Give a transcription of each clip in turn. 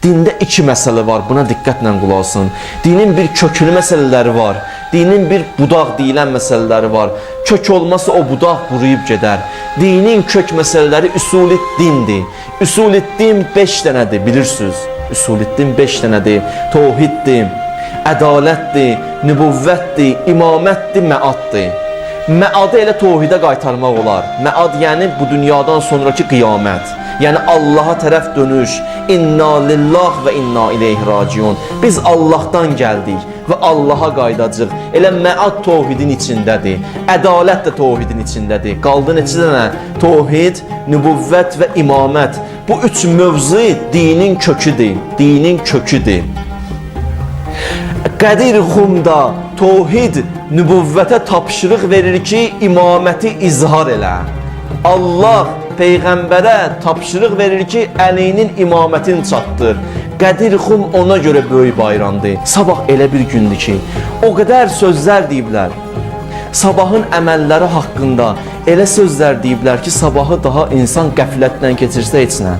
Dində iki məsələ var, buna diqqətlə qulaq asın. Dinin bir köklü məsələləri var, dinin bir budaq deyilən məsələləri var. Kök olmasa o budaq quruyub gedər. Dinin kök məsələləri üsul-i-dindir. Üsul-i-din 5 dənədir, bilirsiniz. Üsul-i-din 5 dənədir. Tevhiddir, ədalətdir, nübüvvətdir, imamətdir, məaddir. Məadı elə tevhidə qaytarmaq olar. Məad yəni bu dünyadan sonraki qiyamət. Yəni Allaha tərəf dönüş. İnna lillah və inna ileyhi raciun. Biz Allahdan gəldik və Allaha qaydacağıq. Elə məad tevhidin içindədir. Ədalət də tevhidin içindədir. Qaldı neçə dənə? Tevhid, nübüvvət və imamət. Bu üç mövzu dinin köküdür. Dinin köküdür. Qədir Xumda tevhid nübüvvətə tapşırıq verir ki, imaməti izhar elə. Allah Peyğəmbərə tapşırıq verir ki, əlinin imamətini çatdır. Qədir Xum ona görə böyük bayramdır. Sabah elə bir gündür ki, o qədər sözlər deyiblər. Sabahın əməlləri haqqında elə sözlər deyiblər ki, sabahı daha insan qəflətdən keçirsə heç nə.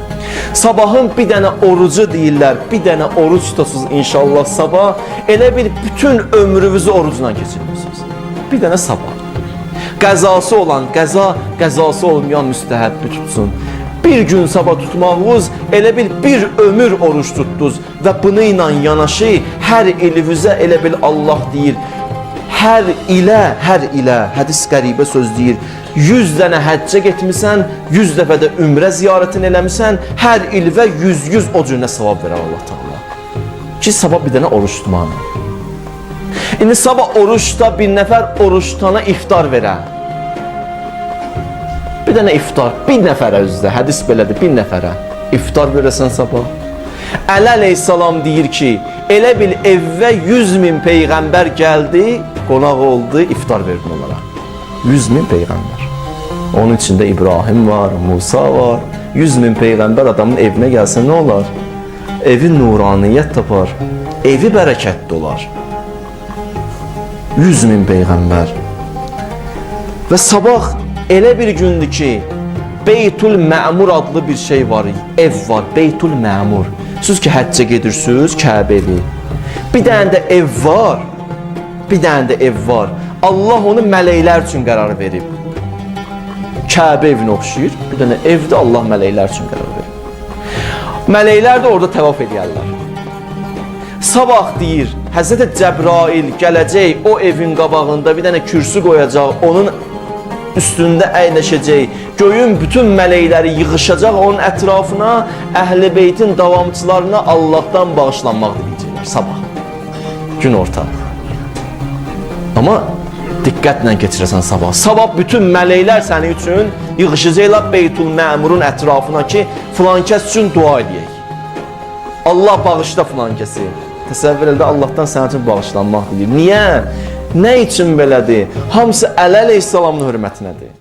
Sabahın bir dənə orucu deyirlər, bir dənə oruc tutasınız inşallah sabah, elə bir bütün ömrünüzü orucla keçirirsiniz. Bir dənə sabah. Qəzası olan qəza, qəzası olmayan müstəhəbbi tutsun. Bir gün sabah tutmağınız elə bir ömür oruç tutdunuz və bununla yanaşı hər ilivizə elə bil Allah deyir, hər ilə, hədis qəribə söz deyir, 100 dənə həccə getmisən, 100 dəfə də ümrə ziyarətini eləmisən, hər ilvə 100 o cürünə savab verər Allah Teala. Ki sabah bir dənə oruç tutmağına. İndi sabah oruçda bir nəfər oruç tutana iftar verər. Bir dənə iftar, bir nəfərə üzdə, hədis belədir, bir nəfərə iftar verəsən sabah. Əli əleyhissalam deyir ki, elə bil evvə 100.000 peyğəmbər gəldi, qonaq oldu, iftar verdin onlara. 100.000 peyğəmbər. Onun içində İbrahim var, Musa var. 100.000 peyğəmbər adamın evinə gəlsə nə olar? Evi nuraniyyət tapar, evi bərəkətli olar. 100.000 peyğəmbər. Və sabah elə bir gündür ki, Beytul Məmur adlı bir şey var, ev var, Beytul Məmur. Siz ki, həccə gedirsiniz, Kəbəli. Bir dənə də ev var, bir dənə də ev var. Allah onu mələklər üçün qərar verib. Kəbə evinə oxşayır, bir dənə evdə Allah mələklər üçün qərar verib. Mələklər də orada təvaf edərlər. Sabah deyir, Həzrət Cəbrail gələcək, o evin qabağında bir dənə kürsü qoyacaq, onun üstündə əyləşəcək, göyün bütün mələkləri yığışacaq onun ətrafına, Əhl-i Beytin davamçılarına Allahdan bağışlanmaq diləyəcəklər sabah, gün orta. Amma diqqətlə keçirəsən sabah. Sabah bütün mələklər sənin üçün yığışacaqlar Beytul Məmurun ətrafına ki, filan kəs üçün dua edəyək. Allah bağışla filan kəsi. Təsəvvür edə Allahdan sənin üçün bağışlanmaq diləyir. Niyə? Nə üçün belədir? Hamısı Əli əleyhissalamın hörmətinədir.